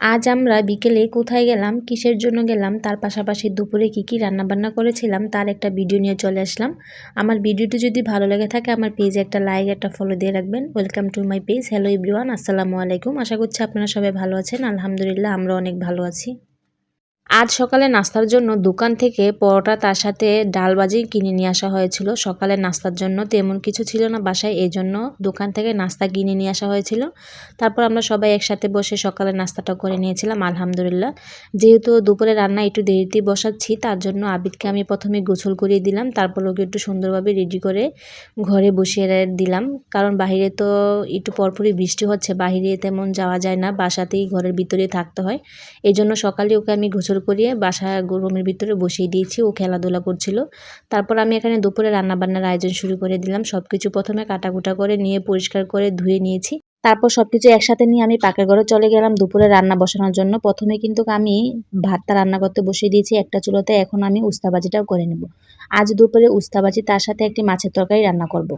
আজ আমরা বিকেলে কোথায় গেলাম, কিসের জন্য গেলাম, তার পাশাপাশি দুপুরে কি রান্নাবান্না করেছিলাম তার একটা ভিডিও নিয়ে চলে আসলাম। আমার ভিডিওটি যদি ভালো লেগে থাকে আমার পেজে একটা লাইক একটা ফলো দিয়ে রাখবেন। Welcome to my page. Hello everyone, আসসালামু আলাইকুম। আশা করছি আপনারা সবাই ভালো আছেন। আলহামদুলিল্লাহ আমরা অনেক ভালো আছি। আজ সকালে নাস্তার জন্য দোকান থেকে পরোটা তার সাথে ডাল ভাজি কিনে নিয়ে আসা হয়েছিল। সকালে নাস্তার জন্য তেমন কিছু ছিল না বাসায়, এই জন্য দোকান থেকে নাস্তা কিনে নিয়ে আসা হয়েছিল। তারপর আমরা সবাই একসাথে বসে সকালে নাস্তাটা করে নিয়েছিলাম আলহামদুলিল্লাহ। যেহেতু দুপুরে রান্না একটু দেরিতে বসাচ্ছি তার জন্য আবিদকে আমি প্রথমে গোসল করিয়ে দিলাম, তারপর ওকে একটু সুন্দরভাবে রেডি করে ঘরে বসিয়ে দিলাম। কারণ বাহিরে তো একটু পরপরই বৃষ্টি হচ্ছে, বাহিরে তেমন যাওয়া যায় না, বাসাতেই ঘরের ভিতরেই থাকতে হয়। এই জন্য সকালে ওকে আমি গোসল করিয়ে বাসা রুমের ভিতরে বসিয়ে দিয়েছি, ও খেলাধুলা করছিল। তারপর আমি এখানে দুপুরে রান্নাবান্নার আয়োজন শুরু করে দিলাম। সবকিছু প্রথমে কাটাকুটা করে নিয়ে পরিষ্কার করে ধুয়ে নিয়েছি। তারপর সবকিছু একসাথে নিয়ে আমি পাকের ঘরে চলে গেলাম দুপুরে রান্না বসানোর জন্য। প্রথমে কিন্তু আমি ভাতটা রান্না করতে বসিয়ে দিয়েছি একটা চুলোতে। এখন আমি উস্তা ভাজিটাও করে নেব। আজ দুপুরে উস্তা ভাজি তার সাথে একটি মাছের তরকারি রান্না করব।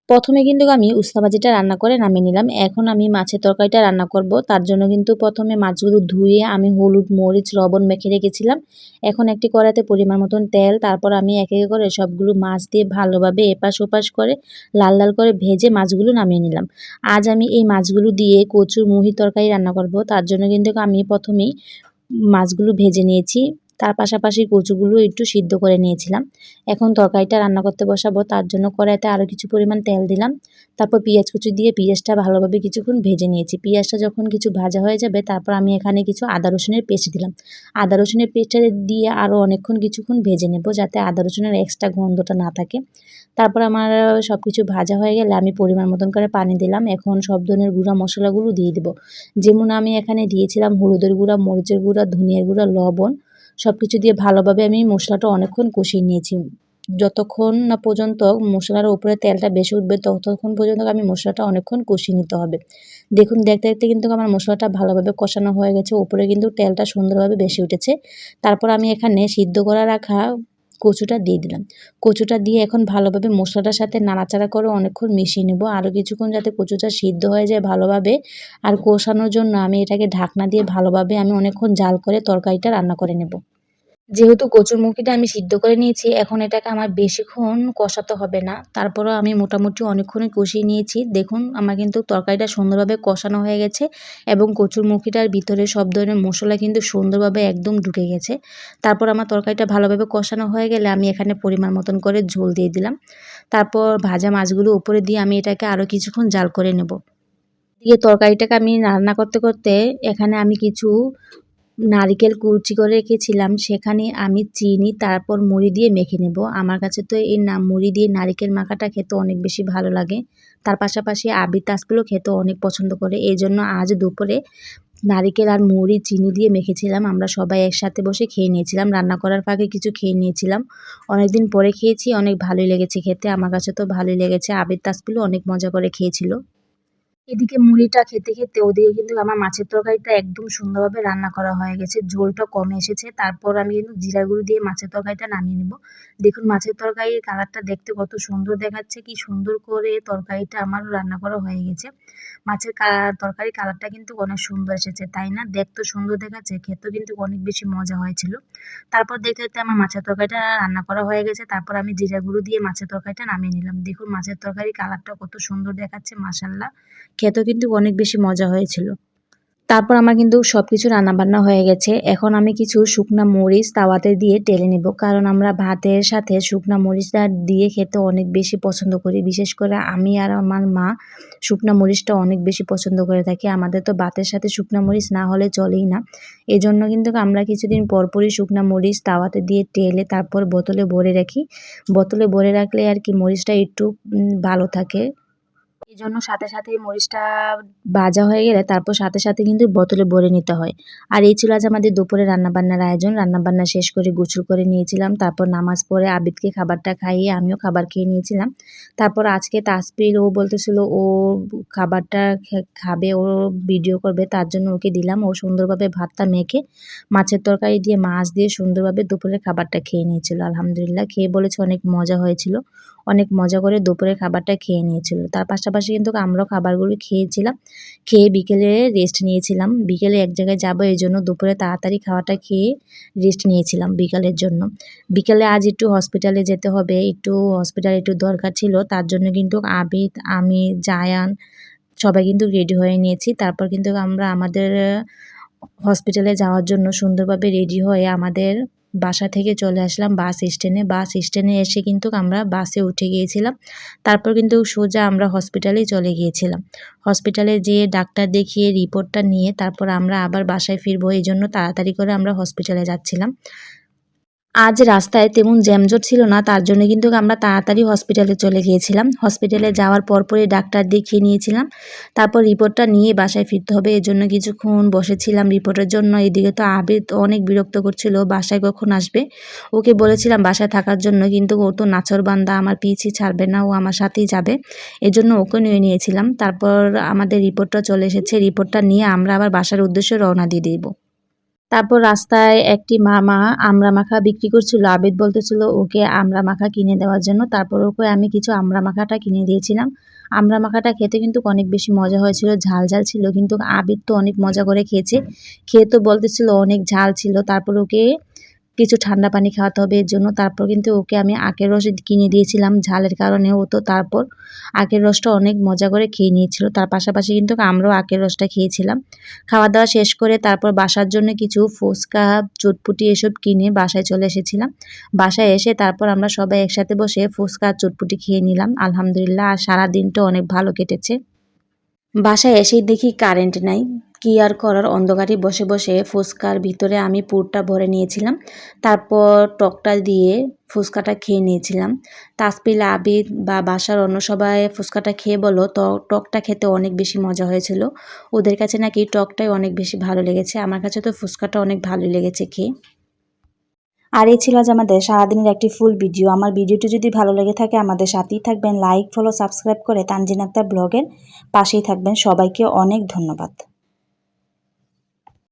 প্রথমে কিন্তু আমি উস্তা ভাজিটা রান্না করে নামিয়ে নিলাম। এখন আমি মাছের তরকারিটা রান্না করব। তার জন্য কিন্তু প্রথমে মাছগুলো ধুয়ে আমি হলুদ মরিচ লবণ মেখে রেখেছিলাম। এখন একটি কড়াইতে পরিমাণ মতন তেল, তারপর আমি এক এক করে সবগুলো মাছ দিয়ে ভালোভাবে এপাশ ওপাশ করে লাল লাল করে ভেজে মাছগুলো নামিয়ে নিলাম। আজ আমি এই মাছগুলো দিয়ে কচুর মুহি তরকারি রান্না করব। তার জন্য কিন্তু আমি প্রথমেই মাছগুলো ভেজে নিয়েছি, তার পাশাপাশি কচুগুলো একটু সিদ্ধ করে নিয়েছিলাম। এখন তরকারিটা রান্না করতে বসাবো, তার জন্য কড়াইতে আরও কিছু পরিমাণ তেল দিলাম। তারপর পেঁয়াজ কুচি দিয়ে পেঁয়াজটা ভালোভাবে কিছুক্ষণ ভেজে নিয়েছি। পেঁয়াজটা যখন কিছু ভাজা হয়ে যাবে তারপর আমি এখানে কিছু আদা রসুনের পেস্ট দিলাম। আদা রসুনের পেস্টটা দিয়ে আরও কিছুক্ষণ ভেজে নেব, যাতে আদা রসুনের এক্সট্রা গন্ধটা না থাকে। তারপর আমার সব কিছু ভাজা হয়ে গেলে আমি পরিমাণ মতন করে পানি দিলাম। এখন সব ধরনের গুঁড়া মশলাগুলো দিয়ে দেবো। যেমন আমি এখানে দিয়েছিলাম হলুদের গুঁড়া, মরিচের গুঁড়া, ধনিয়ার গুঁড়া, লবণ, সব কিছু দিয়ে ভালোভাবে আমি মশলাটা অনেকক্ষণ কষিয়ে নিয়েছি। যতক্ষণ না পর্যন্ত মশলার উপরে তেলটা বেশি উঠবে ততক্ষণ পর্যন্ত আমি মশলাটা অনেকক্ষণ কষিয়ে নিতে হবে। দেখুন দেখতে দেখতে কিন্তু আমার মশলাটা ভালোভাবে কষানো হয়ে গেছে, উপরে কিন্তু তেলটা সুন্দরভাবে বেশি উঠেছে। তারপর আমি এখানে সিদ্ধ করা রাখা কচুটা দিয়ে দিলাম। কচুটা দিয়ে এখন ভালোভাবে মশলাটার সাথে নাড়াচাড়া করে অনেকক্ষণ মিশিয়ে নেব। আরও কিছুক্ষণ যাতে কচুটা সিদ্ধ হয়ে যায় ভালোভাবে, আর কষানোর জন্য আমি এটাকে ঢাকনা দিয়ে ভালোভাবে আমি অনেকক্ষণ জাল করে তরকারিটা রান্না করে নেব। যেহেতু কচুরমুখিটা আমি সিদ্ধ করে নিয়েছি, এখন এটাকে আমার বেশিক্ষণ কষাতে হবে না। তারপরেও আমি মোটামুটি অনেকক্ষণই কষিয়ে নিয়েছি। দেখুন আমার কিন্তু তরকারিটা সুন্দরভাবে কষানো হয়ে গেছে এবং কচুরমুখিটার ভিতরে সব ধরনের মশলা কিন্তু সুন্দরভাবে একদম ঢুকে গেছে। তারপর আমার তরকারিটা ভালোভাবে কষানো হয়ে গেলে আমি এখানে পরিমাণ মতন করে ঝোল দিয়ে দিলাম। তারপর ভাজা মাছগুলো উপরে দিয়ে আমি এটাকে আরও কিছুক্ষণ জাল করে নেব। দিয়ে তরকারিটাকে আমি রান্না করতে করতে এখানে আমি কিছু নারিকেল কুচি করে রেখেছিলাম, সেখানে আমি চিনি তারপর মুড়ি দিয়ে মেখে নেব। আমার কাছে তো এই মুড়ি দিয়ে নারিকেল মাখাটা খেতে অনেক বেশি ভালো লাগে। তার পাশাপাশি আবির তাজগুলো খেতে অনেক পছন্দ করে, এই জন্য আজ দুপুরে নারিকেল আর মুড়ি চিনি দিয়ে মেখেছিলাম। আমরা সবাই একসাথে বসে খেয়ে নিয়েছিলাম, রান্না করার ফাঁকে কিছু খেয়ে নিয়েছিলাম। অনেকদিন পরে খেয়েছি, অনেক ভালোই লেগেছে খেতে। আমার কাছে তো ভালোই লেগেছে, আবির তাজগুলো অনেক মজা করে খেয়েছিল। এদিকে মুড়িটা খেতে খেতে ওদিকে কিন্তু আমার মাছের তরকারিটা একদম সুন্দরভাবে রান্না করা হয়ে গেছে, ঝোলটা কমে এসেছে। তারপর আমি কিন্তু জিরা গুঁড়ো দিয়ে মাছের তরকারিটা নামিয়ে নেব। দেখুন মাছের তরকারির কালারটা দেখতে কত সুন্দর দেখাচ্ছে, কি সুন্দর করে তরকারিটা আমার রান্না করা হয়ে গেছে। মাছের তরকারির কালারটা কিন্তু অনেক সুন্দর এসেছে, তাই না? দেখতে সুন্দর দেখাচ্ছে, খেতেও কিন্তু অনেক বেশি মজা হয়েছিল। তারপর দেখতে দেখতে আমার মাছের তরকারিটা রান্না করা হয়ে গেছে। তারপর আমি জিরা গুঁড়ো দিয়ে মাছের তরকারিটা নামিয়ে নিলাম। দেখুন মাছের তরকারির কালারটা কত সুন্দর দেখাচ্ছে, মাশাআল্লাহ। খেতেও কিন্তু অনেক বেশি মজা হয়েছিল। তারপর আমার কিন্তু সবকিছু রান্নাবান্না হয়ে গেছে। এখন আমি কিছু শুকনা মরিচ তাওয়াতে দিয়ে টেলে নেব, কারণ আমরা ভাতের সাথে শুকনা মরিচটা দিয়ে খেতে অনেক বেশি পছন্দ করি। বিশেষ করে আমি আর আমার মা শুকনা মরিচটা অনেক বেশি পছন্দ করে থাকি। আমাদের তো ভাতের সাথে শুকনা মরিচ না হলে চলেই না। এজন্য কিন্তু আমরা কিছুদিন পরপরই শুকনা মরিচ তাওয়াতে দিয়ে টেলে তারপর বোতলে ভরে রাখি। বোতলে ভরে রাখলে আর কি মরিচটা একটু ভালো থাকে। এজন্য সাথে সাথেই মরিচটা ভাজা হয়ে গেলে তারপর সাথে সাথে কিন্তু বোতলে ভরে নিতে হয়। আর এই ছিল আজ আমাদের দুপুরে রান্নাবান্নার আয়োজন। রান্নাবান্না শেষ করে গোসল করে নিয়েছিলাম। তারপর নামাজ পড়ে আবিদকে খাবারটা খাইয়ে আমিও খাবার খেয়ে নিয়েছিলাম। তারপর আজকে তাসপির ও বলতেছিল ও খাবারটা খাবে, ও ভিডিও করবে, তার জন্য ওকে দিলাম। ও সুন্দরভাবে ভাতটা মেখে মাছের তরকারি দিয়ে মাছ দিয়ে সুন্দরভাবে দুপুরের খাবারটা খেয়ে নিয়েছিল। আলহামদুলিল্লাহ খেয়ে বলেছে অনেক মজা হয়েছিল। অনেক মজা করে দুপুরের খাবারটা খেয়ে নিয়েছিল। তার পাশাপাশি কিন্তু আমরাও খাবারগুলো খেয়েছিলাম। খেয়ে বিকেলে রেস্ট নিয়েছিলাম। বিকেলে এক জায়গায় যাবো এজন্য দুপুরে তাড়াতাড়ি খাওয়াটা খেয়ে রেস্ট নিয়েছিলাম বিকালের জন্য। বিকেলে আজ একটু হসপিটালে যেতে হবে, একটু হসপিটালে একটু দরকার ছিল। তার জন্য কিন্তু আবিদ, আমি, জায়ান সবাই কিন্তু রেডি হয়ে নিয়েছি। তারপর কিন্তু আমরা আমাদের হসপিটালে যাওয়ার জন্য সুন্দরভাবে রেডি হয়ে আমাদের বাসা থেকে চলে আসলাম বাস স্ট্যান্ডে। বাস স্ট্যান্ডে এসে কিন্তু আমরা বাসে উঠে গিয়েছিলাম। তারপর কিন্তু সোজা আমরা হসপিটালেই চলে গিয়েছিলাম। হসপিটালে যেয়ে ডাক্তার দেখিয়ে রিপোর্টটা নিয়ে তারপর আমরা আবার বাসায় ফিরবো। এজন্য তাড়াতাড়ি করে আমরা হসপিটালে যাচ্ছিলাম। আজ রাস্তায় তেমন জ্যামজট ছিল না, তার জন্য কিন্তু আমরা তাড়াতাড়ি হসপিটালে চলে গিয়েছিলাম। হসপিটালে যাওয়ার পরপরই ডাক্তার দেখিয়ে নিয়েছিলাম। তারপর রিপোর্টটা নিয়ে বাসায় ফিরতে হবে, এজন্য কিছুক্ষণ বসেছিলাম রিপোর্টের জন্য। এদিকে তো আবিদ অনেক বিরক্ত করছিল বাসায় কখন আসবে। ওকে বলেছিলাম বাসায় থাকার জন্য, কিন্তু ও তো নাছোড়বান্দা, আমার পিছু ছাড়বে না, ও আমার সাথেই যাবে। এজন্য ওকে নিয়ে নিয়েছিলাম। তারপর আমাদের রিপোর্টটা চলে এসেছে। রিপোর্টটা নিয়ে আমরা আবার বাসার উদ্দেশ্যে রওনা দিয়ে দিব। তারপর রাস্তায় একটি মামা আমড়া মাখা বিক্রি করছিল। আবিদ বলতেছিল ওকে আমড়া মাখা কিনে দেওয়ার জন্য। তারপর ওকে আমি কিছু আমড়া মাখাটা কিনে দিয়েছিলাম। আমড়া মাখাটা খেতে কিন্তু অনেক বেশি মজা হয়েছিল, ঝাল ঝাল ছিল। কিন্তু আবিদ তো অনেক মজা করে খেয়েছে। খেয়ে তো বলতেছিল অনেক ঝাল ছিল। তারপর ওকে কিছু ঠান্ডা পানি খাওয়াতে হবে এর জন্য। তারপর কিন্তু ওকে আমি আখের রস কিনে দিয়েছিলাম ঝালের কারণে। ও তো তারপর আখের রসটা অনেক মজা করে খেয়ে নিয়েছিল। তার পাশাপাশি কিন্তু আমরাও আখের রসটা খেয়েছিলাম। খাওয়া দাওয়া শেষ করে তারপর বাসার জন্য কিছু ফুচকা, চটপুটি এসব কিনে বাসায় চলে এসেছিলাম। বাসায় এসে তারপর আমরা সবাই একসাথে বসে ফুচকা আর চটপুটি খেয়ে নিলাম। আলহামদুলিল্লাহ, আর সারা দিনটা অনেক ভালো কেটেছে। বাসায় এসেই দেখি কারেন্ট নাই। কি আর করার, অন্ধকারে বসে বসে ফুচকার ভিতরে আমি পুরটা ভরে নিয়েছিলাম। তারপর টকটা দিয়ে ফুচকাটা খেয়ে নিয়েছিলাম। তাসপিল, আবিদ বা বাসার অন্য সবাই ফুচকাটা খেয়ে বলল টকটা খেতে অনেক বেশি মজা হয়েছিল। ওদের কাছে নাকি টকটাই অনেক বেশি ভালো লেগেছে। আমার কাছে তো ফুচকাটা অনেক ভালোই লেগেছে খেয়ে। আর এই ছিল আজ আমাদের সারাদিনের একটি ফুল ভিডিও। আমার ভিডিওটি যদি ভালো লেগে থাকে আমাদের সাথেই থাকবেন, লাইক, ফলো, সাবস্ক্রাইব করে তানজিন আক্তার ব্লগের পাশেই থাকবেন। সবাইকে অনেক ধন্যবাদ।